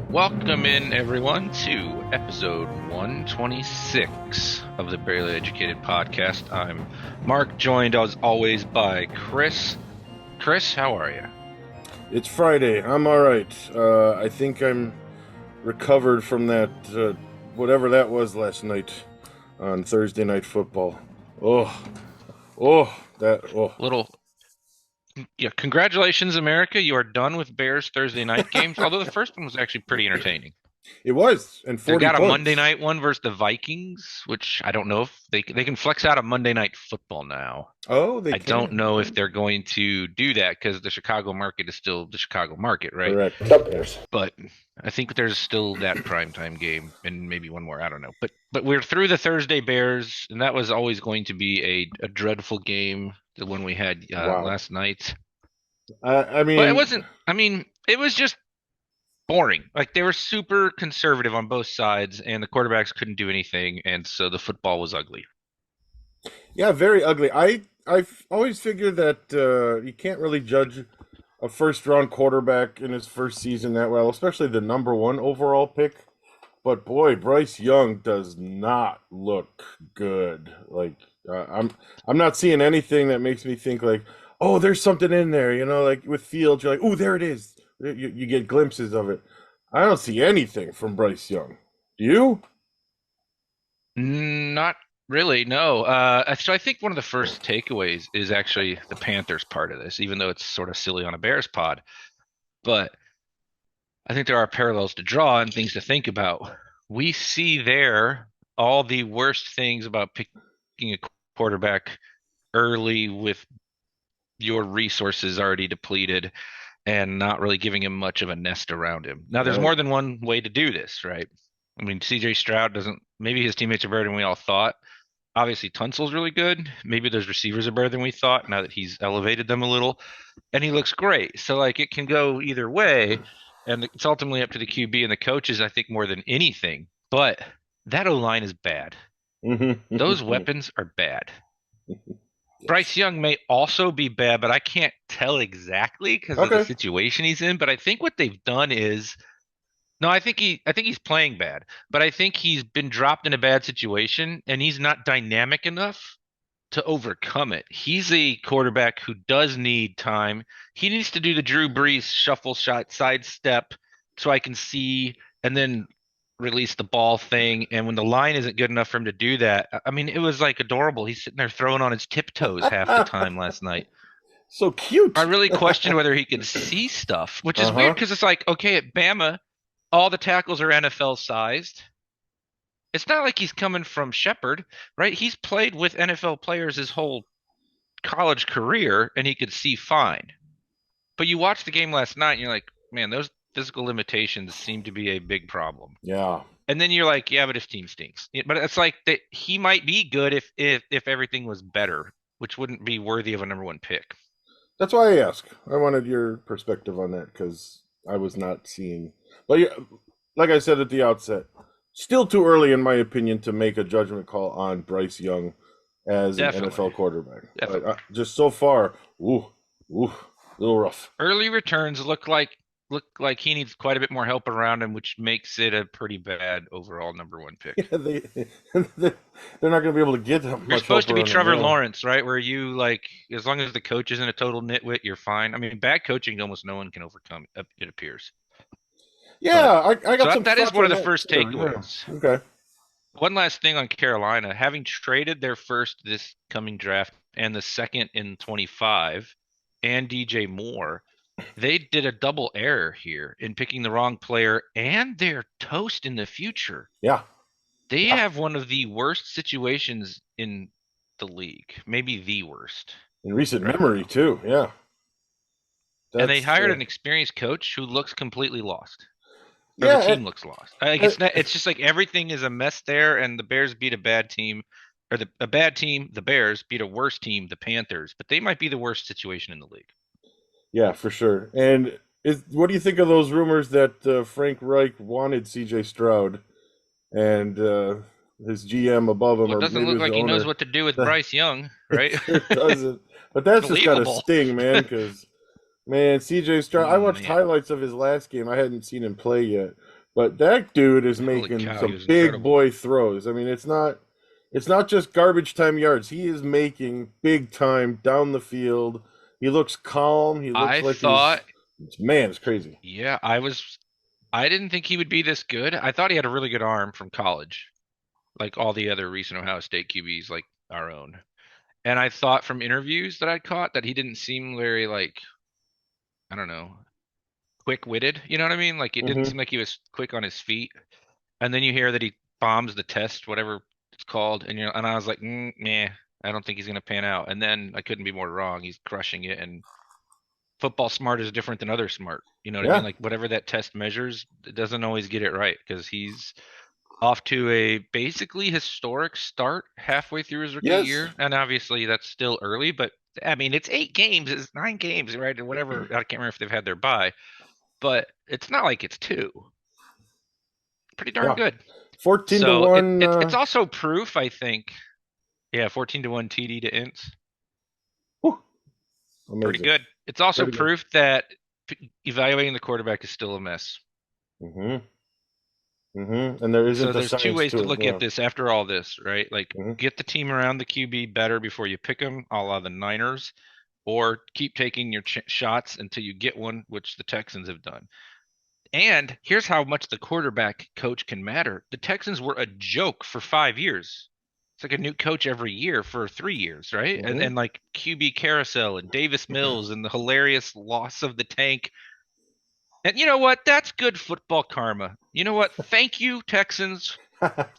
Welcome in, everyone, to episode 126 of the Barely Educated podcast. I'm Mark, joined as always by Chris. Chris, how are you? It's Friday. I'm all right. I think I'm recovered from that, whatever that was last night on Thursday Night Football. Little, yeah, congratulations, America. You are done with Bears Thursday night games, although the first one was actually pretty entertaining. It was, and They 40 got a Monday points. night one versus the Vikings, which I don't know if they can flex out a Monday night football now. Oh, they I don't can. know if they're going to do that because the Chicago market is still the Chicago market, right? Correct. Yes. But I think there's still that primetime game and maybe one more. I don't know. But we're through the Thursday Bears, and that was always going to be a dreadful game, the one we had Wow. last night. I But it mean, wasn't. I mean, it was just boring. Like they were super conservative on both sides, and the quarterbacks couldn't do anything, and so the football was ugly. yeah, very ugly. I've always figured that you can't really judge a first round quarterback in his first season that well, especially the number one overall pick. But boy, Bryce Young does not look good. Like I'm not seeing anything that makes me think like, oh, there's something in there. You know, like with Fields, you're like, oh, there it is. You get glimpses of it. I don't see anything from Bryce Young. Do you? Not really, no. So I think one of the first takeaways is actually the Panthers part of this, even though it's sort of silly on a Bears pod. But I think there are parallels to draw and things to think about. We see there all the worst things about picking a quarterback early with your resources already depleted and not really giving him much of a nest around him. Now, there's Right. more than one way to do this, right? I mean, CJ Stroud doesn't, maybe his teammates are better than we all thought. Obviously, Tunsil's really good. Maybe those receivers are better than we thought now that he's elevated them a little. And he looks great. So, like, it can go either way. And it's ultimately up to the QB and the coaches, I think, more than anything. But that O line is bad. Those weapons are bad. Bryce Yes. Young may also be bad, but I can't tell exactly because of the Okay. situation he's in. But I think what they've done is no, I think he's playing bad, but I think he's been dropped in a bad situation and he's not dynamic enough to overcome it. He's a quarterback who does need time. He needs to do the Drew Brees shuffle shot sidestep so I can see and then release the ball thing. And when the line isn't good enough for him to do that, I mean, it was like adorable. He's sitting there throwing on his tiptoes half the time last night. So I cute. really questioned whether he could see stuff, which is weird Uh-huh. because it's like, okay, at Bama, all the tackles are NFL sized. It's not like he's coming from Shepherd, right? He's played with NFL players his whole college career and he could see fine. But you watched the game last night and you're like, man, those physical limitations seem to be a big problem. Yeah. And then you're like, yeah, but his team stinks. But it's like that he might be good if everything was better, which wouldn't be worthy of a number one pick. That's why I ask. I wanted your perspective on that because I was not seeing. But yeah, like I said at the outset, still too early, in my opinion, to make a judgment call on Bryce Young as an Definitely. NFL quarterback. But Definitely. just so far, ooh, a little rough. Early returns look like he needs quite a bit more help around him, which makes it a pretty bad overall number one pick. Yeah, they're not going to be able to get You're much help supposed to be around him. Trevor Yeah, Lawrence, right? Where you like, as long as the coach isn't a total nitwit, you're fine. I mean, bad coaching almost no one can overcome, it appears. But yeah. I so got some that is thoughts one on of the that first too. Yeah. takeaways. Okay. One last thing on Carolina, having traded their first this coming draft and the second in 25 and DJ Moore, they did a double error here in picking the wrong player and they're toast in the future. Yeah. They Yeah. have one of the worst situations in the league, maybe the worst In recent right memory now. too. Yeah. And they That's hired an experienced coach who looks completely lost, or the yeah. team looks lost. Like And, it's not. It's just like everything is a mess there, and the Bears beat a bad team, or a bad team. The Bears beat a worse team, the Panthers, but they might be the worst situation in the league. yeah, for sure. And what do you think of those rumors that Frank Reich wanted C.J. Stroud and his GM above him, Well, it or doesn't maybe look his like he knows owner? what to do with That Bryce Young, it right? sure doesn't. But that's just got to Believable. sting, man. Because man, C.J. Stroud. I Oh watched man. highlights of his last game. I hadn't seen him play yet. But that dude is Holy making cow, he some was big incredible. boy throws. I mean, it's not just garbage time yards. He is making big time down the field. He looks calm. He looks I like he's thought, man, it's crazy. yeah, I didn't think he would be this good. I thought he had a really good arm from college, like all the other recent Ohio State QBs, like our own. And I thought from interviews that I caught that he didn't seem very like, I don't know, quick-witted. You know what I mean? Like it didn't Hmm. seem like he was quick on his feet. And then you hear that he bombs the test, whatever it's called, and I was like, nah, I don't think he's gonna pan out. And then I couldn't be more wrong. He's crushing it, and football smart is different than other smart. You know what I mean? Yeah. Like whatever that test measures, it doesn't always get it right because he's off to a basically historic start halfway through his rookie Yes. year. And obviously that's still early, but I mean it's 8 games, it's 9 games, right? Or whatever. I can't remember if they've had their bye, but it's not like it's two. Pretty darn Yeah. good. 14 to So 1. it's also proof, I think. Yeah, 14-1 TD to ints. Whew, Pretty amazing. good. It's also Pretty good. proof that evaluating the quarterback is still a mess. Hmm. And there So isn't a there's two science ways to to it. look at Yeah. this after all this, right? Like Hmm. get the team around the QB better before you pick them, a la the Niners, or keep taking your shots until you get one, which the Texans have done. And here's how much the quarterback coach can matter. The Texans were a joke for 5 years. It's like a new coach every year for 3 years, right? And Hmm. and like QB carousel and Davis Mills and the hilarious loss of the tank. And you know what? That's good football karma. You know what? Thank you, Texans,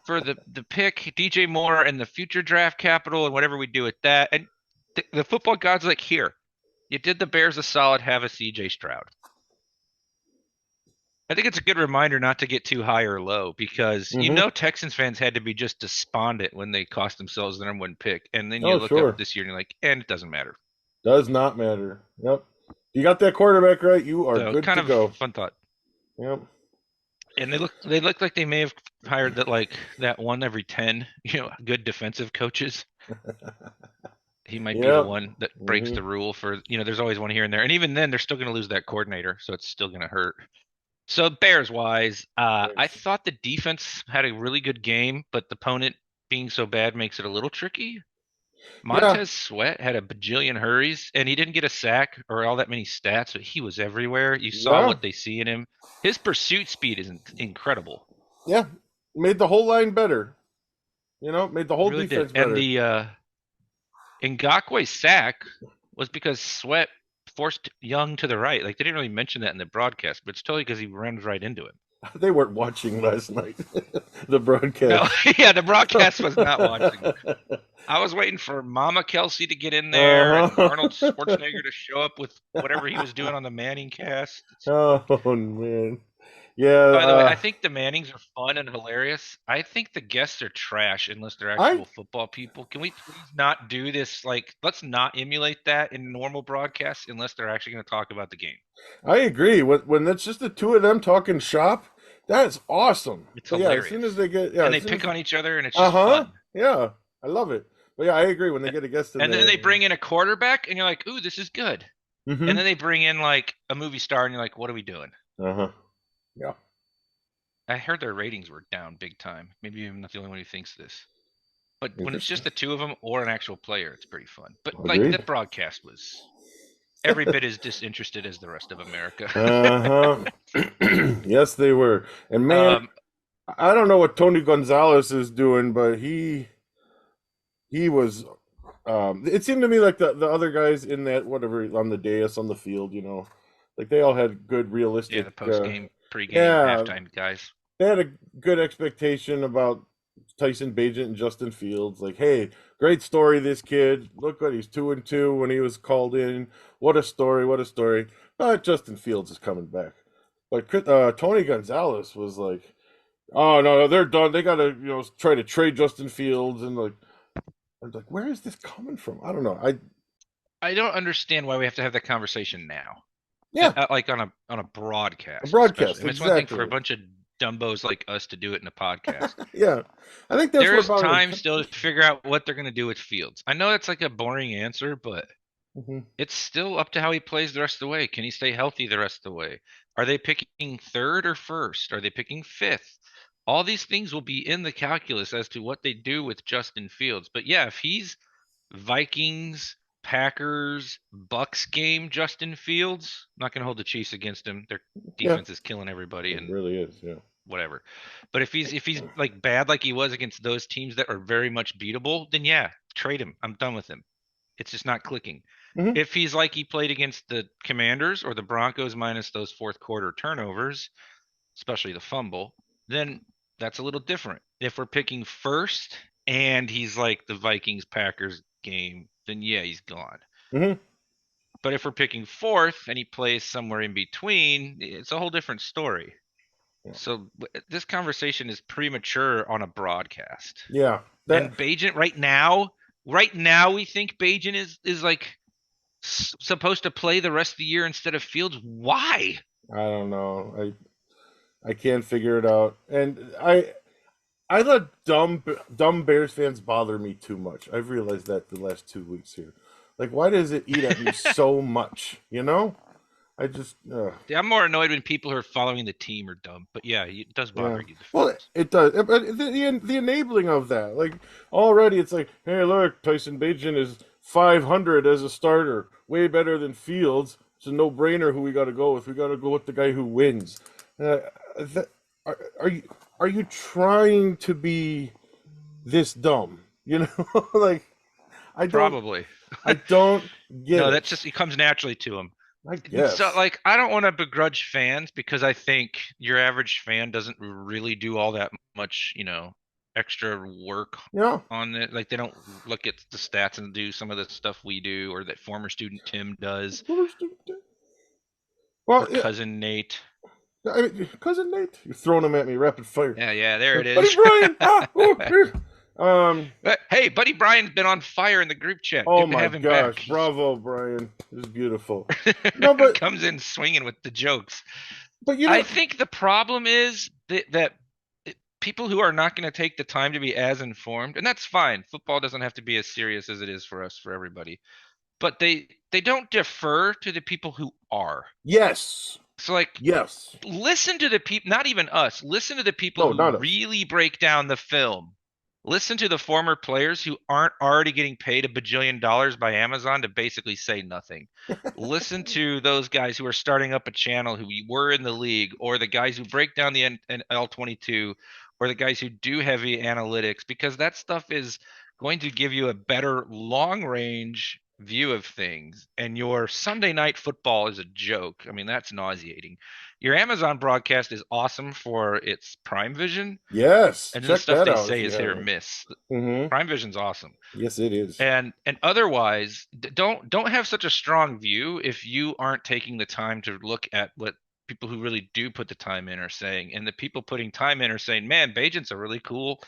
for the pick, DJ Moore, and the future draft capital and whatever we do with that. And the football gods like here. You did the Bears a solid. Have a CJ Stroud. I think it's a good reminder not to get too high or low because Hmm. Texans fans had to be just despondent when they cost themselves the number one pick, and then you Oh, look up sure. this year and you're like, and it doesn't matter. Does not matter. Yep. You got that quarterback right, you are So good kind to of go. fun thought. Yep. And they look like they may have hired that one every 10, good defensive coaches. He might be the Yep. one that breaks Hmm. the rule for, there's always one here and there. And even then they're still going to lose that coordinator, so it's still going to hurt. So Bears wise, I Thanks. thought the defense had a really good game, but the opponent being so bad makes it a little tricky. Yeah. Montez Sweat had a bajillion hurries, and he didn't get a sack or all that many stats, but he was everywhere. You saw Yeah. what they see in him. His pursuit speed is incredible. Yeah. Made the whole line better. Made the It whole really did. defense And better. the Ngakwe sack was because Sweat forced Young to the right. Like they didn't really mention that in the broadcast, but it's totally because he ran right into him. They weren't watching last night. The No, broadcast. yeah, the broadcast was not watching. I was waiting for Mama Kelsey to get in there and Arnold Uh-huh. Schwarzenegger to show up with whatever he was doing on the Manning cast. Oh man. Yeah, By the way, I think the Mannings are fun and hilarious. I think the guests are trash unless they're I actual football people. Can we please not do this? Like, let's not emulate that in normal broadcasts unless they're actually going to talk about the game. I agree. When it's just the two of them talking shop, that's awesome. It's But yeah, as soon as hilarious. they get And as they soon pick as on each other and it's just uh-huh. fun. Yeah. I love it. But yeah, I agree when they get a guest in And then there. they bring in a quarterback and you're like, ooh, this is good. And Mm-hmm. then they bring in like a movie star and you're like, what are we doing? Uh-huh. Yeah. I heard their ratings were down big time. Maybe I'm not the only one who thinks this. But when it's Interesting. just the two of them or an actual player, it's pretty fun. But like the Agreed. broadcast was every bit as disinterested as the rest of America. Uh-huh. Yes, they were. And man, um, I don't know what Tony Gonzalez is doing, but he was it seemed to me like the other guys in that whatever on the dais on the field, like they all had good yeah, realistic the post game, pre game, yeah, halftime guys. they had a good expectation about Tyson Bagent and Justin Fields. Like, hey, great story, this kid. Look what he's 2-2 when he was called in. What a story! What a story! But Justin Fields is coming back. But Tony Gonzalez was like, oh no, they're done. They gotta try to trade Justin Fields and like. I was like, where is this coming from? I don't know. I don't understand why we have to have that conversation now. Yeah, Like on a a broadcast, especially. broadcast I mean, it's one thing for a exactly. bunch of dumbos like us to do it in a podcast. Yeah, I think that's There what is bothered time him. still to figure out what they're going to do with Fields. I know it's like a boring answer, but Mhm. it's still up to how he plays the rest of the way. Can he stay healthy the rest of the way? Are they picking third or first? Are they picking fifth? All these things will be in the calculus as to what they do with Justin Fields. But yeah, if he's Vikings, Packers, Bucks game, Justin Fields, I'm not going to hold the Chiefs against him. Their Yeah, defense is killing everybody it and really is. Yeah. whatever. But if he's like bad like he was against those teams that are very much beatable, then yeah, trade him. I'm done with him. It's just not clicking. Hmm. If he's like he played against the Commanders or the Broncos minus those fourth quarter turnovers, especially the fumble, then that's a little different. If we're picking first and he's like the Vikings Packers game, then yeah, he's gone. Hmm. But if we're picking fourth and he plays somewhere in between, it's a whole different story. Yeah. So this conversation is premature on a broadcast. Yeah. That And Bagent right now we think Bagent is like supposed to play the rest of the year instead of Fields. Why? I don't know. I can't figure it out, and I let dumb Bears fans bother me too much. I've realized that the last 2 weeks here. Like, why does it eat at me so much? You know? I just I'm more annoyed when people who are following the team are dumb. But yeah, it does yeah. bother you, the Well, fans. it does. But the enabling of that, like already, it's like, hey, look, Tyson Bagent is 500 as a starter, way better than Fields. It's a no-brainer who we got to go with. We got to go with the guy who wins. That, are you trying to be this dumb? You know, like I don't Probably. I don't get No, it. that's just it comes naturally to them. I So guess. like I don't want to begrudge fans because I think your average fan doesn't really do all that much, extra work Yeah. on it. Like they don't look at the stats and do some of the stuff we do or that former student Tim does Well, or yeah, cousin Nate. I mean, cousin Nate, you're throwing them at me rapid fire. Yeah, yeah, there it Buddy is. Brian. But hey, Buddy Brian's been on fire in the group chat. Oh Good to my have him back. gosh, He's bravo, Brian. This is beautiful. No, but comes in swinging with the jokes. but you I know, think the problem is that people who are not going to take the time to be as informed, and that's fine. Football doesn't have to be as serious as it is for us, for everybody. But they don't defer to the people who are. yes, So like yes. listen to the people, not even us, listen to the people No, who not us. really break down the film. Listen to the former players who aren't already getting paid $1 billion by Amazon to basically say nothing. Listen to those guys who are starting up a channel who were in the league, or the guys who break down the L22, or the guys who do heavy analytics, because that stuff is going to give you a better long range view of things. And your Sunday night football is a joke. I mean, that's nauseating. Your Amazon broadcast is awesome for its Prime Vision, Yes, and then the check stuff that they out if say you is hit or haven't. miss. Mm-hmm. Prime Vision's awesome. Yes, it is. And otherwise, don't have such a strong view if you aren't taking the time to look at what people who really do put the time in are saying. And the people putting time in are saying, "Man, Bagent's a really cool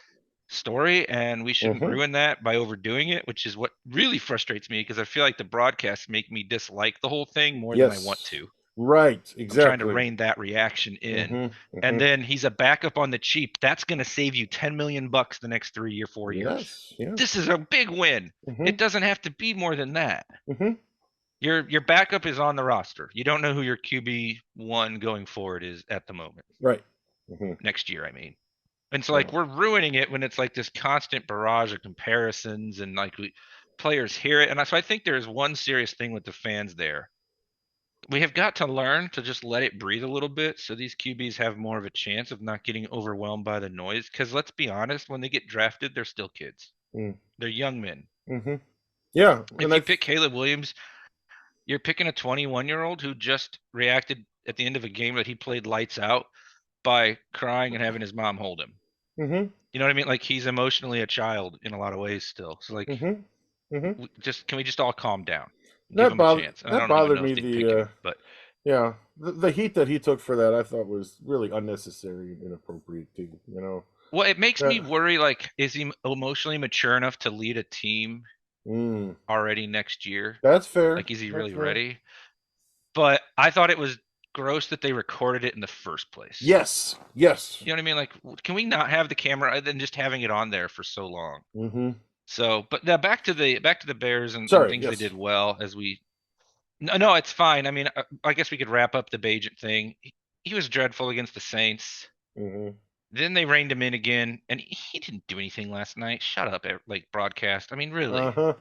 story, and we shouldn't Mm-hmm. ruin that by overdoing it," which is what really frustrates me because I feel like the broadcasts make me dislike the whole thing more than I want Yes. to. Right. I'm trying to Exactly. rein that reaction in. Mm-hmm. And Mm-hmm. then he's a backup on the cheap. That's going to save you 10 million bucks the next 3 or 4 years. Yes. Yeah. This is a big win. Mm-hmm. It doesn't have to be more than that. Mm-hmm. Your backup is on the roster. You don't know who your QB1 going forward is at the moment. Right. Mm-hmm. Next year, I mean. And so Yeah. like we're ruining it when it's like this constant barrage of comparisons and like players hear it. And so I think there's one serious thing with the fans there. We have got to learn to just let it breathe a little bit so these QBs have more of a chance of not getting overwhelmed by the noise. Because let's be honest, when they get drafted, they're still kids. They're young men. Mm-hmm. Yeah. And If you pick Caleb Williams, you're picking a 21-year-old who just reacted at the end of a game that he played lights out by crying and having his mom hold him. Mm-hmm. You know what I mean? Like he's emotionally a child in a lot of ways still. So like, Mm-hmm. Mm-hmm. can we just all calm down, give him a chance? And I That don't even bothered know if me. they'd pick him, but Yeah, the heat that he took for that, I thought was really unnecessary and inappropriate too. You know. well, it makes me Uh, worry. Like, is he emotionally mature enough to lead a team mm, already next year? that's fair. Like, is he That's really fair. ready? But I thought it was gross that they recorded it in the first place. Yes. Yes. You know what I mean? Like, can we not have the camera and then just having it on there for so long? Mm-hmm. So, but now back to the Bears and Sorry. things they Yes. did well as we No, no, it's fine. I mean, I guess we could wrap up the Bagent thing. He was dreadful against the Saints. Hmm. Then they reined him in again, and he didn't do anything last night. Shut up, like broadcast. I mean, really. Uh-huh.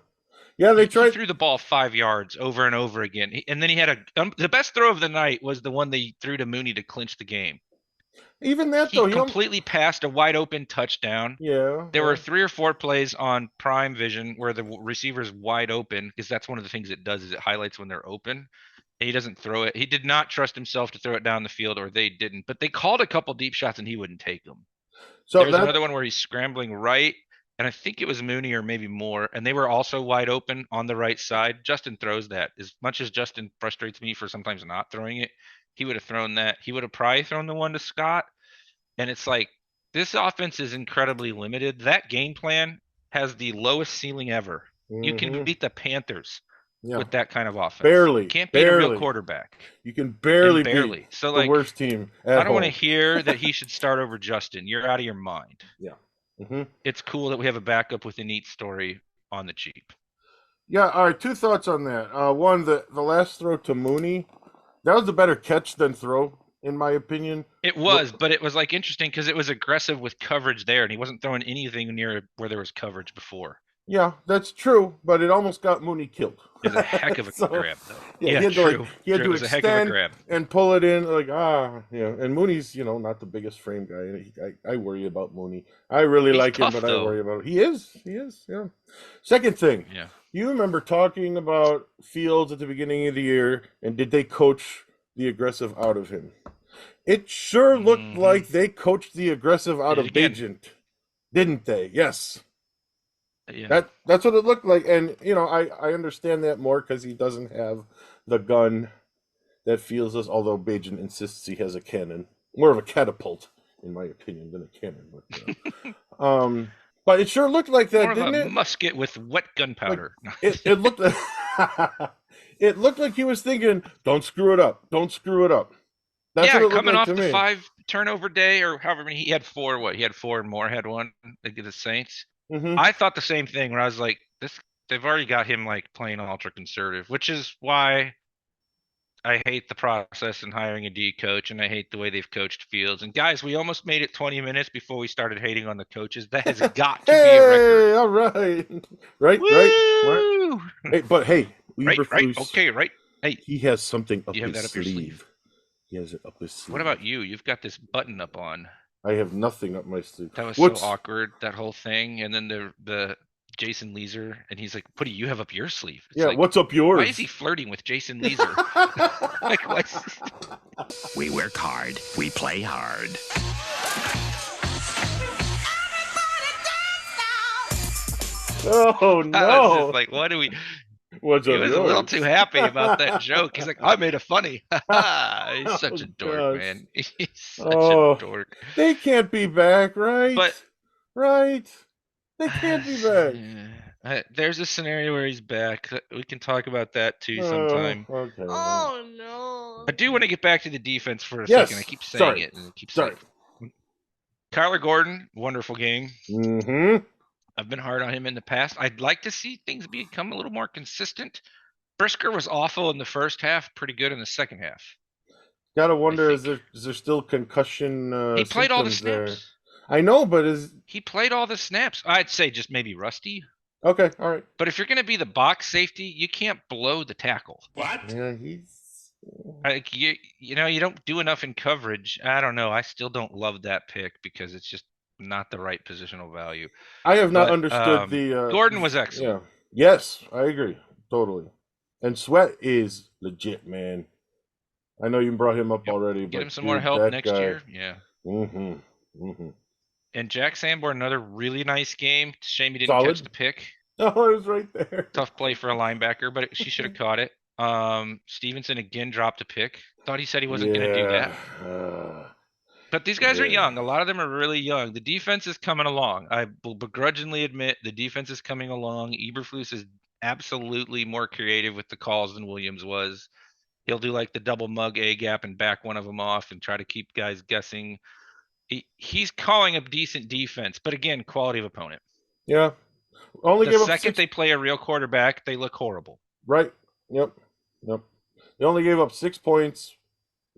Yeah, they He tried. threw the ball 5 yards over and over again, and then he had the best throw of the night was the one they threw to Mooney to clinch the game. Even that He though, completely passed a wide open touchdown. yeah, There were yeah. 3 or 4 plays on Prime Vision where the receiver's wide open because that's one of the things it does is it highlights when they're open. He doesn't throw it. He did not trust himself to throw it down the field, or they didn't. But they called a couple deep shots and he wouldn't take them. So There's that another one where he's scrambling right, and I think it was Mooney or maybe more, and they were also wide open on the right side. Justin throws that. As much as Justin frustrates me for sometimes not throwing it, he would have thrown that. He would have probably thrown the one to Scott. And it's like this offense is incredibly limited. That game plan has the lowest ceiling ever. You can hmm beat the Panthers yeah, with that kind of offense. You barely, can't beat a real barely. quarterback, You can and barely beat barely. So the like worst team I at don't want to home. hear that he should start over Justin. You're out of your mind. Yeah. Hmm. It's cool that we have a backup with a neat story on the cheap. Yeah. All right. Two thoughts on that. One, the last throw to Mooney, that was a better catch than throw, in my opinion. It was, but it was like interesting because it was aggressive with coverage there, and he wasn't throwing anything near where there was coverage before. Yeah, that's true, but it almost got Mooney killed. It was a heck of a So, grab, though. yeah, Yeah, true. he had True. It to was a heck of a extend grab. and pull it in yeah. And Mooney's not the biggest frame guy. I worry about Mooney. I really He's like him, tough, but I though. worry about he is. Yeah. Second thing, Yeah. you remember talking about Fields at the beginning of the year, and did they coach the aggressive out of him? It sure looked Hmm. like they coached the aggressive out Did it of again. Bagent, didn't they? Yes. Yeah. That's what it looked like, and I understand that more because he doesn't have the gun that Fields does. Although Bajan insists he has a cannon, more of a catapult, in my opinion, than a cannon. But it sure looked like More that, of a didn't it? musket with wet Like gunpowder. it looked it looked like he was thinking, "Don't screw it up, don't screw it up." That's what Yeah, it looked coming like off to the me. 5 turnover day or however many he had four. What he had four and more had one against the Saints. Hmm. I thought the same thing where I was like, this. They've already got him like playing ultra conservative, which is why I hate the process in hiring a D coach, and I hate the way they've coached Fields. And guys, we almost made it 20 minutes before we started hating on the coaches. That has got to be a record. Hey, all right, right. Woo! Hey, but hey, Right. Eberflus, Okay, right. Hey, he has something do up you have his that up your sleeve? sleeve. He has it up his What sleeve. about you? You've got this button up on. I have nothing up my sleeve. That was so What's awkward, that whole thing. And then the Jason Leeser, and he's like, "What do you have up your sleeve?" It's yeah? like, What's up why is he yours? flirting with Jason Leeser? Like, what's We work hard. We play hard. Oh I was just no! like, what do we? What's He up was a little too yours? happy about that joke. He's like, I made it funny. He's such Oh a dork, gosh! man. He's such a Oh, dork. they can't be back, right? But Right? They can't be back. there's a scenario where he's back. We can talk about that too Oh, sometime. okay. Oh no. I do want to get back to the defense for a second. I Yes. keep saying Sorry. it and I keep saying Sorry. it. Kyler Gordon, wonderful game. Mm-hmm. I've been hard on him in the past. I'd like to see things become a little more consistent. Brisker was awful in the first half, pretty good in the second half, Gotta I wonder, think. is there still concussion He played all the symptoms there? snaps. I know, but is He played all the snaps. I'd say just maybe rusty. okay. All right. But if you're going to be the box safety, you can't blow the tackle. Yeah, he's. Like you don't do enough in coverage. I don't know. I still don't love that pick because it's just not the right positional value. I have not But understood the. Gordon was excellent. Yeah. Yes, I agree totally. And Sweat is legit, man. I know you brought him up Yep. already, Get but him some more dude, help that next guy. year. Yeah. Mm-hmm. Mm-hmm. And Jack Sanborn, another really nice game. Shame he didn't catch Solid. the pick. Oh, I was right there. Tough play for a linebacker, but she should have caught it. Stevenson again dropped a pick. Thought he said he wasn't going to do Yeah. that. But these guys are Yeah. young. A lot of them are really young. The defense is coming along. I will begrudgingly admit the defense is coming along. Eberflus is absolutely more creative with the calls than Williams was. He'll do like the double mug A gap and back one of them off and try to keep guys guessing. He's calling a decent defense, but again, quality of opponent. Yeah. Only The gave up second six. they play a real quarterback, they look horrible. Right. Yep. Yep. They only gave up 6 points.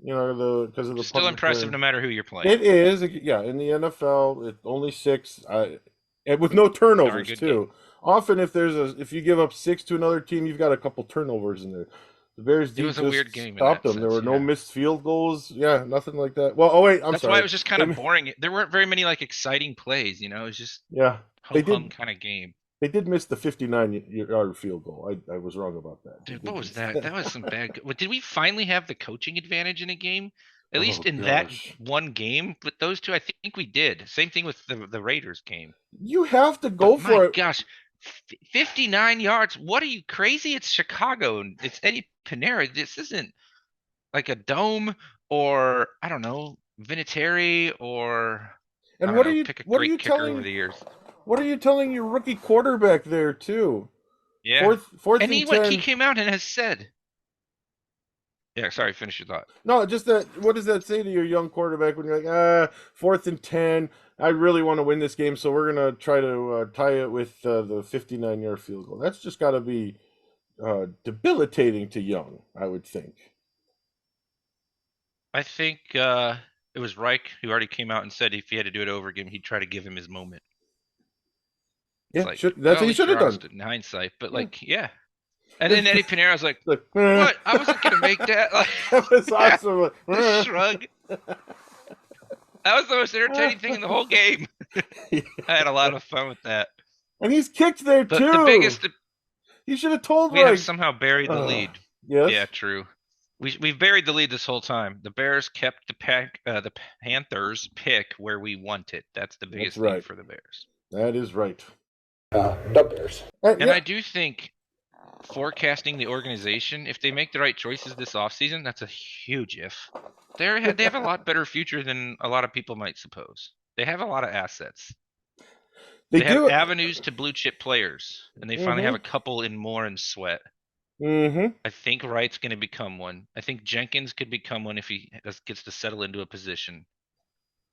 Because of the Still punt impressive return. no matter who you're playing. It is, yeah. In the NFL, it only six, and with no Darn turnovers good game. too. Often, if you give up six to another team, you've got a couple turnovers in there. The Bears It D was a just weird game in stopped that them. There sense, were no yeah. missed field goals. Yeah, nothing like that. Well, oh wait, I'm That's why it sorry. was just kind of boring. There weren't very many like exciting plays, you know. It was just Yeah, ho they hum did. kind of game. They did miss the 59-yard field goal. I was wrong about that. They Dude, what did was miss that? That was some bad. Did we finally have the coaching advantage in a game? At least Oh in that gosh, one game with those two, I think we did. Same thing with the Raiders game. you have to But go my for it. gosh, 59 yards. What are you crazy? It's Chicago and it's Eddie Panera. This isn't like a dome or I don't know, Vinatieri or I And don't know, pick a great kicker over the years. what are you telling your rookie quarterback there too? Yeah. Fourth And and he 10. came out and has said, yeah, sorry, finish your thought. No, just that. What does that say to your young quarterback when you're like, fourth and 10? I really want to win this game, so we're gonna try to tie it with the 59-yard field goal. That's just got to be debilitating to Young, I would think. I think it was Reich who already came out and said if he had to do it over again, he'd try to give him his moment. It's Yeah, like, that's well, what at he least should you're have done. honest in hindsight, but Yeah. like, yeah. And then Eddie Pinero was like, Like, "What? I wasn't gonna make that." Like, that was awesome. the shrug. That was the most entertaining thing in the whole game. I had a lot of fun with that. And he's kicked there But the too. biggest, You should have told we have Reich. somehow buried the lead. Yes. Yeah, true. We've buried the lead this whole time. The Bears kept the Panthers pick where we want it. That's the That's biggest thing right. for the Bears. That is right. The Bears. And Yeah. I do think forecasting the organization, if they make the right choices this offseason, that's a huge if. They have a lot better future than a lot of people might suppose. They have a lot of assets. They They have do. avenues to blue chip players, and they finally have a couple in Moore and Sweat. Mm-hmm. I think Wright's going to become one. I think Jenkins could become one if he gets to settle into a position.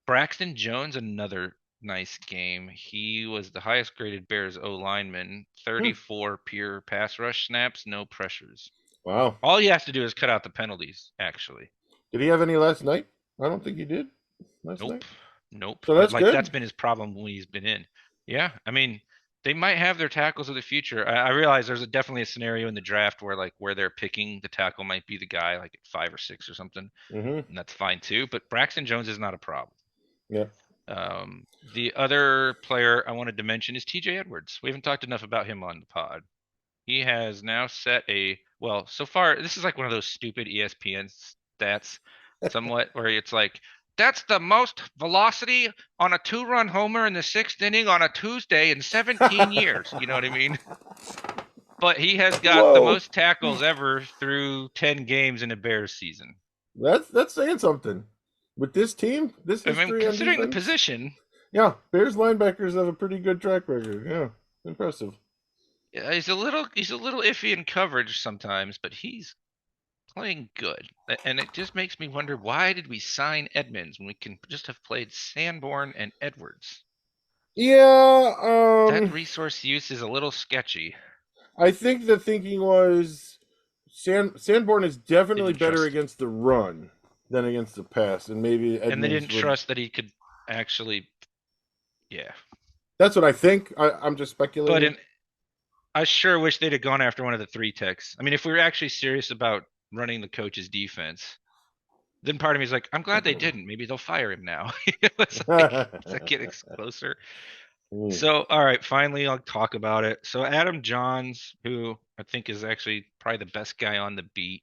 Braxton Jones, another nice game. He was the highest graded Bears O lineman, 34 pure pass rush snaps, no pressures. Wow. All he has to do is cut out the penalties, actually. Did he have any last night? I don't think he did last Nope. night. Nope. So But that's like good. that's been his problem when he's been in. Yeah, I mean, they might have their tackles of the future. I realize there's definitely a scenario in the draft where like where they're picking the tackle might be the guy like at 5 or 6 or something, Mm-hmm. and that's fine too. But Braxton Jones is not a problem. Yeah. The other player I wanted to mention is TJ Edwards. We haven't talked enough about him on the pod. He has now set so far, this is like one of those stupid ESPN stats, somewhat, where it's like, that's the most velocity on a 2-run homer in the 6th inning on a Tuesday in 17 years. You know what I mean? But he has got the Whoa. most tackles ever through 10 games in a Bears season. That's saying something. With this team, this I mean, history on considering the defense, position, yeah, Bears linebackers have a pretty good track record. Yeah, impressive. yeah, he's a little iffy in coverage sometimes, but he's playing good. And it just makes me wonder, why did we sign Edmonds when we can just have played Sanborn and Edwards? Yeah, That resource use is a little sketchy. I think the thinking was Sanborn is definitely Didn't better trust, against the run than against the pass, and maybe and they Edmonds didn't would. trust that he could actually, yeah. That's what I think. I'm just But speculating. I sure wish they'd have gone after one of the 3 techs. I mean, if we were actually serious about running the coach's defense, then part of me is like, I'm glad they didn't. Maybe they'll fire him now. It's like, as it gets closer. So, all right, finally, I'll talk about it. So, Adam Johns, who I think is actually probably the best guy on the beat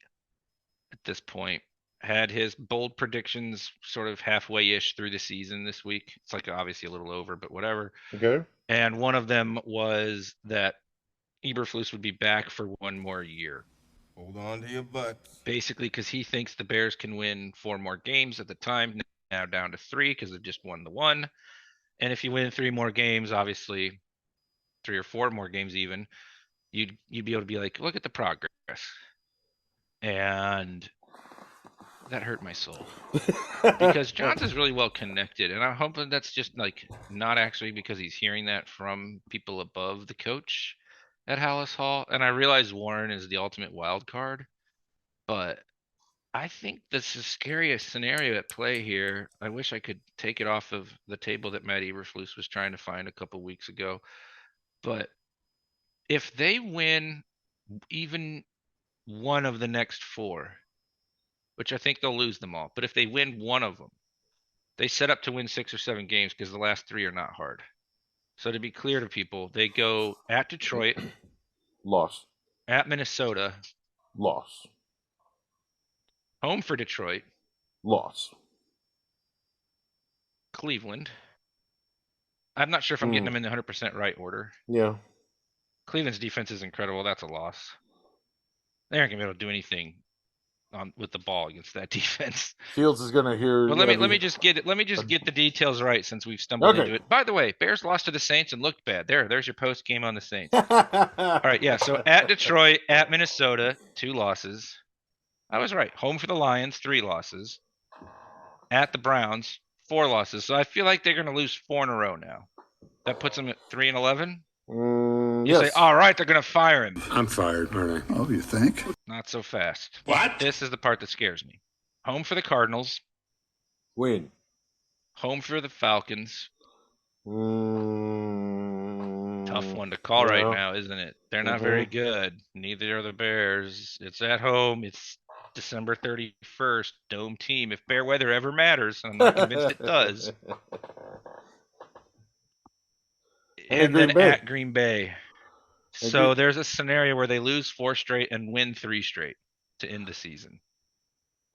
at this point, had his bold predictions sort of halfway-ish through the season this week. It's like obviously a little over, but whatever. Okay. And one of them was that Eberflus would be back for one more year. Hold on to your butts. Basically, because he thinks the Bears can win 4 more games at the time, now down to 3 because they've just won the 1. And if you win 3 more games, obviously 3 or 4 more games even, you'd be able to be like, look at the progress. And that hurt my soul because Johns is really well connected, and I'm hoping that's just like not actually because he's hearing that from people above the coach at Hallis Hall. And I realize Warren is the ultimate wild card, But I think this is scariest scenario at play here. I wish I could take it off of the table that Matt Eberflus was trying to find a couple weeks ago. But if they win even one of the next four, which I think they'll lose them all, but if they win one of them, they set up to win 6 or 7 games because the last 3 are not hard. So to be clear to people, they go at Detroit, Loss. at Minnesota, Loss. home for Detroit, Loss. Cleveland. I'm not sure if I'm getting them in the 100% right order. Yeah. Cleveland's defense is incredible. That's a loss. They aren't gonna be able to do anything with the ball against that defense. Fields is gonna hear. Well, let me just get the details right since we've stumbled into it. By the way, Bears lost to the Saints and looked bad. There's your post game on the Saints. All right, yeah. So at Detroit, at Minnesota, 2 losses. I was right. Home for the Lions, 3 losses. At the Browns, 4 losses. So I feel like they're gonna lose 4 in a row now. That puts them at 3-11. You Yes. say, all right, they're gonna fire him. I'm fired, aren't I? Oh, you think? Not so fast. What? This is the part that scares me. Home for the Cardinals. Win. Home for the Falcons. Tough one to call right now, isn't it? They're not very good. Neither are the Bears. It's at home. It's December 31st. Dome team. If Bear weather ever matters, I'm not convinced it does. And then at Green Bay. So there's a scenario where they lose 4 straight and win 3 straight to end the season.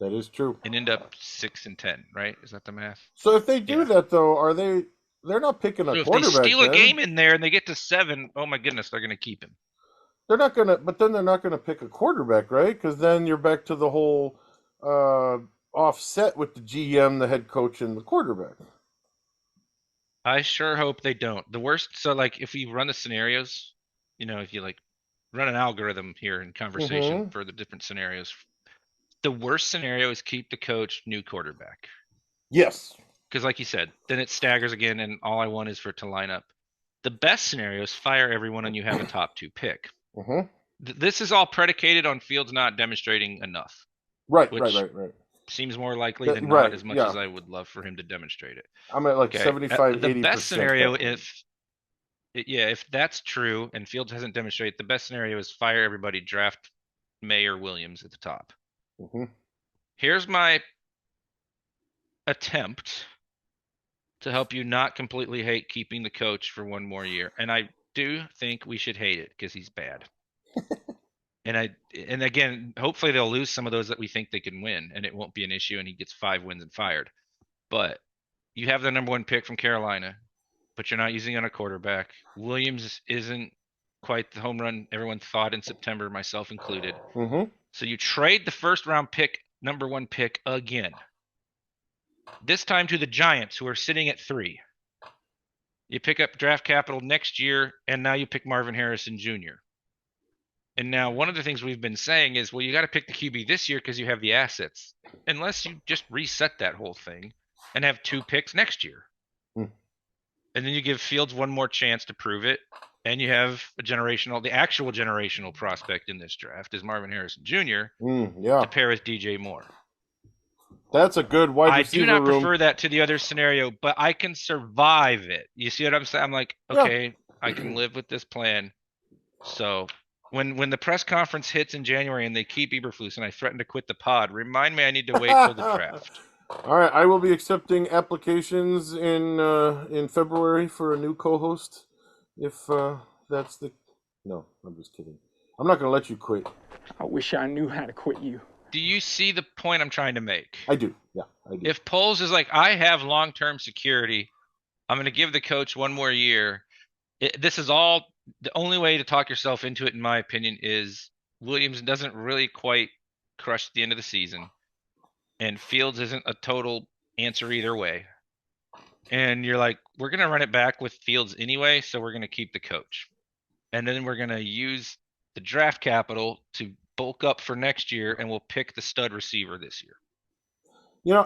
That is true. And end up 6-10, right? Is that the math? So if they do that, though, are they? They're not picking a So if quarterback. they steal a then. game in there and they get to 7, oh my goodness, they're going to keep him. They're not gonna. But then they're not gonna pick a quarterback, right? Because then you're back to the whole offset with the GM, the head coach, and the quarterback. I sure hope they don't. The worst. So like, if we run the scenarios, if you like run an algorithm here in conversation for the different scenarios, the worst scenario is keep the coach, new quarterback. Yes. Because like you said, then it staggers again, and all I want is for it to line up. The best scenario is fire everyone and you have a top 2 pick. This is all predicated on Fields not demonstrating enough. Right. Seems more likely than not, as much as I would love for him to demonstrate it. I'm at like 75, 80%. The best scenario, if that's true and Fields hasn't demonstrated, the best scenario is fire everybody, draft May or Williams at the top. Here's my attempt to help you not completely hate keeping the coach for 1 more year. And I do think we should hate it because he's bad. And again, hopefully they'll lose some of those that we think they can win, and it won't be an issue, and he gets 5 wins and fired. But you have the number 1 pick from Carolina, but you're not using on a quarterback. Williams isn't quite the home run everyone thought in September, myself included. So you trade the first round pick, number 1 pick again. This time to the Giants, who are sitting at 3. You pick up draft capital next year, and now you pick Marvin Harrison Jr. And now one of the things we've been saying is, well, you got to pick the QB this year because you have the assets. Unless you just reset that whole thing and have 2 picks next year. And then you give Fields 1 more chance to prove it. And you have the actual generational prospect in this draft is Marvin Harrison Jr. To pair with DJ Moore. That's a good wide receiver I do not room. prefer that to the other scenario, but I can survive it. You see what I'm saying? I'm like, okay, I can live with this plan. So when the press conference hits in January and they keep Eberflus and I threaten to quit the pod, remind me I need to wait till the draft. All right, I will be accepting applications in February for a new co-host. If that's the... No, I'm just kidding. I'm not going to let you quit. I wish I knew how to quit you. Do you see the point I'm trying to make? I do. Yeah, I do. If Poles is like, I have long-term security, I'm going to give the coach 1 more year. This is all... The only way to talk yourself into it, in my opinion, is Williams doesn't really quite crush the end of the season. And Fields isn't a total answer either way. And you're like, we're going to run it back with Fields anyway, so we're going to keep the coach. And then we're going to use the draft capital to bulk up for next year, and we'll pick the stud receiver this year.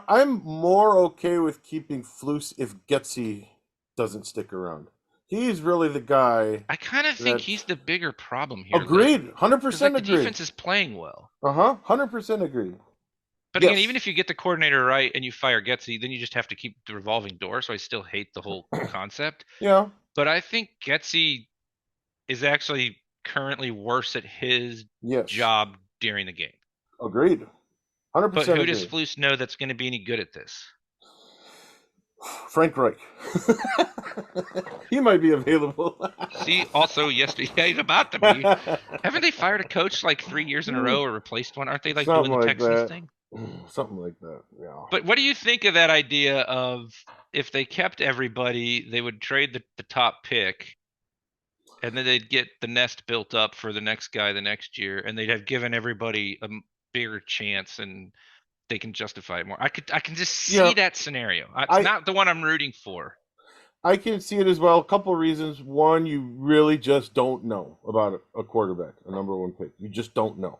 I'm more okay with keeping Flus if Getsy doesn't stick around. He's really the guy. I kind of think That- he's the bigger problem here. Agreed. Because 100% the agreed. defense is playing well. 100% agreed. But Yes. again, even if you get the coordinator right and you fire Getsy, then you just have to keep the revolving door. So I still hate the whole concept. Yeah. But I think Getsy is actually currently worse at his Yes. job during the game. Agreed. 100% But who agreed. does Flus know that's going to be any good at this? Frank Reich. He might be available. See, also yesterday, yeah, he's about to be. Haven't they fired a coach like 3 years in a row or replaced one? Aren't they like Something doing the like Texans that. thing? Something like that, yeah. But what do you think of that idea of if they kept everybody, they would trade the top pick, and then they'd get the nest built up for the next guy the next year, and they'd have given everybody a bigger chance, and they can justify it more. I can just see Yeah. that scenario. It's not the one I'm rooting for. I can see it as well. A couple of reasons. One, you really just don't know about a quarterback, a number one pick. You just don't know.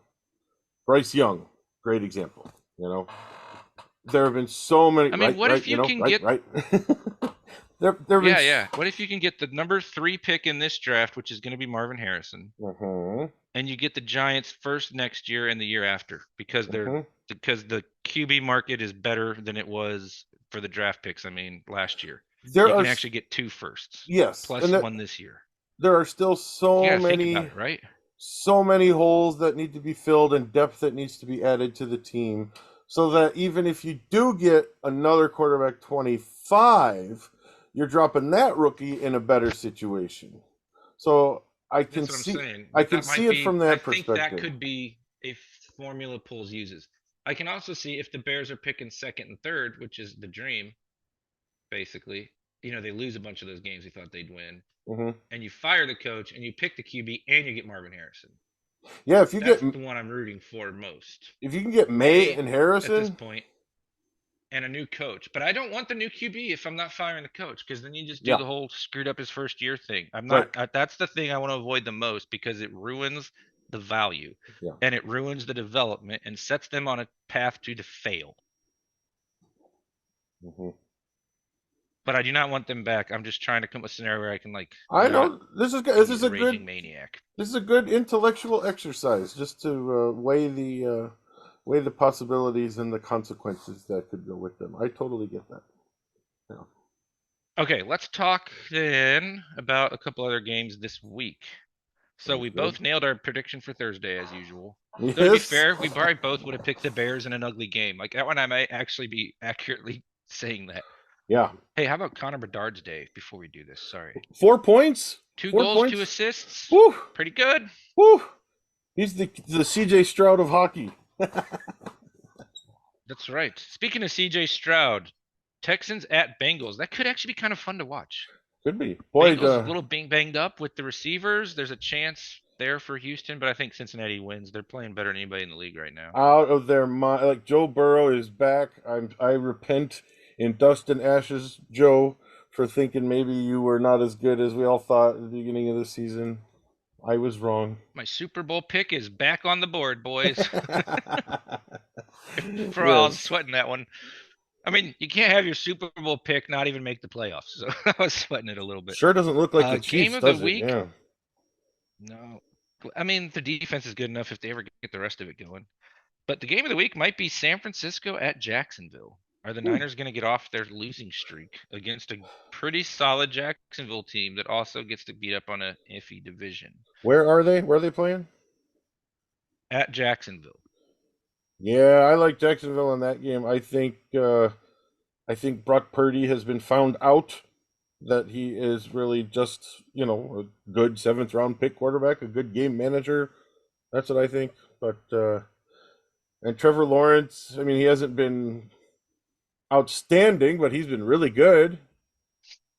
Bryce Young, great example. You know, there have been so many. I mean, what if you can get? Right. there Yeah. What if you can get the number 3 pick in this draft, which is going to be Marvin Harrison, and you get the Giants first next year and the year after because because the QB market is better than it was for the draft picks. I mean, last year you can actually get 2 firsts. Yes, plus one this year. There are still so you gotta many. think about it, right? So many holes that need to be filled and depth that needs to be added to the team, so that even if you do get another quarterback 25, you're dropping that rookie in a better situation. So I can see it from that perspective. I think that could be a formula Pools uses. I can also see if the Bears are picking second and third, which is the dream, basically. You know, they lose a bunch of those games they thought they'd win. And you fire the coach and you pick the QB and you get Marvin Harrison. Yeah, if you That's get the one I'm rooting for most. If you can get May and Harrison at this point, and a new coach, but I don't want the new QB if I'm not firing the coach, because then you just do the whole screwed up his first year thing. I'm not. That's the thing I want to avoid the most because it ruins the value and it ruins the development and sets them on a path to fail. But I do not want them back. I'm just trying to come up with a scenario where I can I know this is good. This is a raging good maniac. This is a good intellectual exercise, just to weigh the possibilities and the consequences that could go with them. I totally get that. Yeah. Okay, let's talk then about a couple other games this week. So we both nailed our prediction for Thursday as usual. Yes. So to be fair, we probably both would have picked the Bears in an ugly game. Like that one, I might actually be accurately saying that. Yeah. Hey, how about Connor Bedard's day before we do this? Sorry. 4 points? 2 4 goals, points? 2 assists. Woo! Pretty good. Woo! He's the CJ Stroud of hockey. That's right. Speaking of CJ Stroud, Texans at Bengals. That could actually be kind of fun to watch. Could be. Boy, Bengals a little banged up with the receivers. There's a chance there for Houston, but I think Cincinnati wins. They're playing better than anybody in the league right now. Out of their mind. Like Joe Burrow is back. I repent in dust and ashes, Joe, for thinking maybe you were not as good as we all thought at the beginning of the season. I was wrong. My Super Bowl pick is back on the board, boys. For all, I was sweating that one. I mean, you can't have your Super Bowl pick not even make the playoffs. So I was sweating it a little bit. Sure doesn't look like the Chiefs, game of does the week. It? Yeah. No, I mean the defense is good enough if they ever get the rest of it going. But the game of the week might be San Francisco at Jacksonville. Are the Niners going to get off their losing streak against a pretty solid Jacksonville team that also gets to beat up on an iffy division? Where are they? Where are they playing? At Jacksonville. Yeah, I like Jacksonville in that game. I think Brock Purdy has been found out that he is really just, a good 7th round pick quarterback, a good game manager. That's what I think. But and Trevor Lawrence, I mean, he hasn't been outstanding, but he's been really good.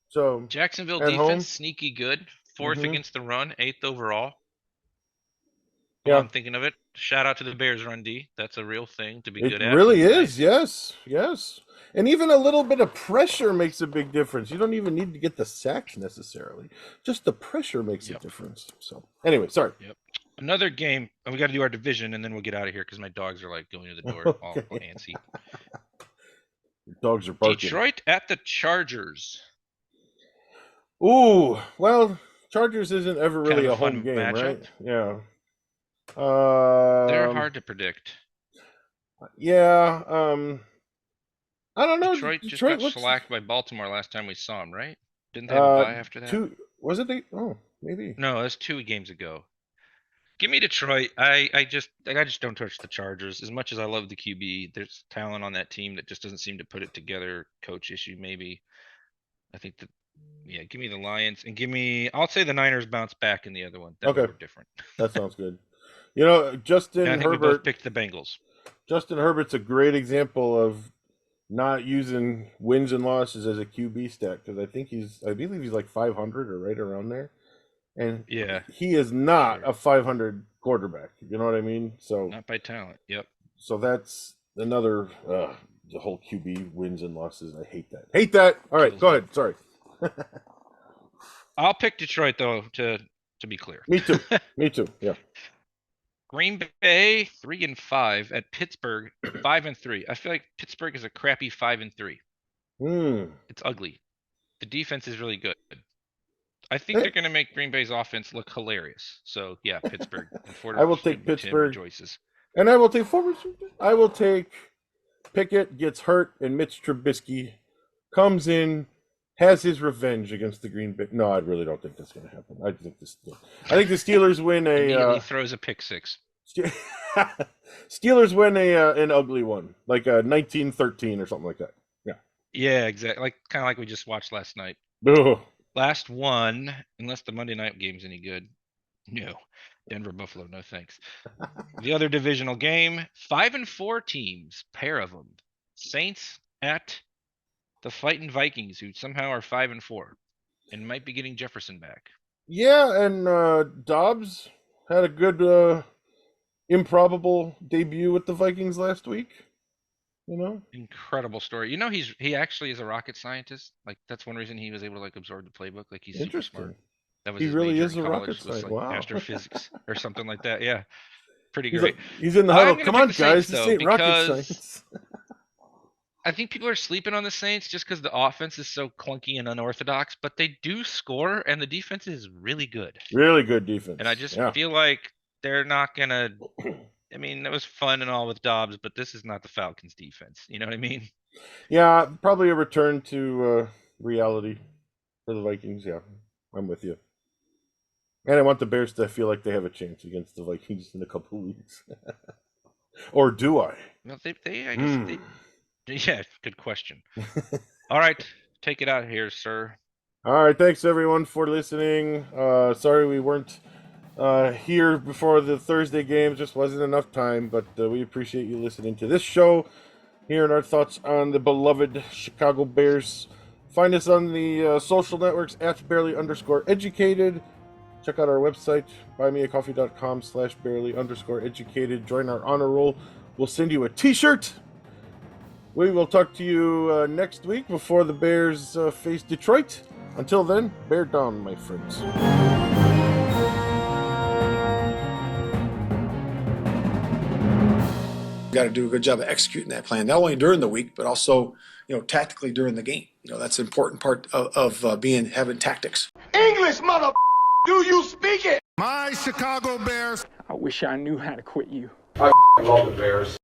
So Jacksonville defense, sneaky good. 4th against the run, 8th overall. Yeah, I'm thinking of it. Shout out to the Bears run D. That's a real thing to be good at. It really is. Yes. And even a little bit of pressure makes a big difference. You don't even need to get the sacks necessarily. Just the pressure makes a difference. So anyway, sorry. Yep. Another game, and we got to do our division, and then we'll get out of here because my dogs are going to the door all antsy. Dogs are barking. Detroit at the Chargers. Ooh, well, Chargers isn't ever Kind really of a a home fun game, matchup. right? Yeah. They're hard to predict. Yeah. I don't know. Detroit just Detroit got looks. shellacked by Baltimore last time we saw them, right? Didn't they have a bye after that? Was it the? Oh, maybe. No, that's 2 games ago. Give me Detroit. I just don't touch the Chargers. As much as I love the QB, there's talent on that team that just doesn't seem to put it together. Coach issue, maybe. I think that yeah, give me the Lions and I'll say the Niners bounce back in the other one. That way Okay. we're different. That sounds good. You know, Justin And I think we Herbert. both picked the Bengals. Justin Herbert's a great example of not using wins and losses as a QB stat because I believe he's like 500 or right around there, and Yeah. he is not Sure. a 500 quarterback. You know what I mean? So Not by talent. Yep. so that's another the whole QB wins and losses. I hate that. Hate that. All right, Kills go me. ahead. Sorry. I'll pick Detroit though, to be clear. Me too. Me too. Yeah. Green Bay 3-5 at Pittsburgh 5-3. I feel like Pittsburgh is a crappy 5-3. It's ugly. The defense is really good. I think they're going to make Green Bay's offense look hilarious. So yeah, Pittsburgh. I will take Tim Pittsburgh. rejoices. And I will take Pickett gets hurt and Mitch Trubisky comes in, has his revenge against the Green Bay. No, I really don't think that's going to happen. I think the Steelers win Immediately throws a pick six. Steelers win an ugly one, like a 19-13 or something like that. Yeah. Yeah, exactly. Kind of like we just watched last night. Ugh. Last one, unless the Monday night game's any good. No. Denver Buffalo, no thanks. The other divisional game, 5-4 teams, pair of them. Saints at the fighting Vikings, who somehow are 5-4 and might be getting Jefferson back. Yeah, and Dobbs had a good improbable debut with the Vikings last week. You know, incredible story. You know, he actually is a rocket scientist. Like that's one reason he was able to like absorb the playbook. Like he's super smart. That was he his really major is in a college, rocket was scientist. like Wow. astrophysics or something like that. Yeah, pretty He's great. He's in the huddle. I'm gonna Come pick on, the Saints, guys! This though, ain't rocket because science. I think people are sleeping on the Saints just because the offense is so clunky and unorthodox, but they do score and the defense is really good. Really good defense. And I just feel like they're not gonna. I mean, it was fun and all with Dobbs, but this is not the Falcons' defense. You know what I mean? Yeah, probably a return to reality for the Vikings. Yeah, I'm with you. And I want the Bears to feel like they have a chance against the Vikings in a couple of weeks. Or do I? No, I guess they. Yeah, good question. All right, take it out here, sir. All right, thanks everyone for listening. Sorry we weren't here before the Thursday games. Just wasn't enough time, but we appreciate you listening to this show, hearing our thoughts on the beloved Chicago Bears. Find us on the social networks at barely_educated. Check out our website, buymeacoffee.com/barely_educated. Join our honor roll. We'll send you a t-shirt. We will talk to you next week before the Bears face Detroit. Until then, bear down, my friends. Got to do a good job of executing that plan, not only during the week, but also, tactically during the game. That's an important part of having tactics. English, mother. Do you speak it? My Chicago Bears. I wish I knew how to quit you. I love the Bears.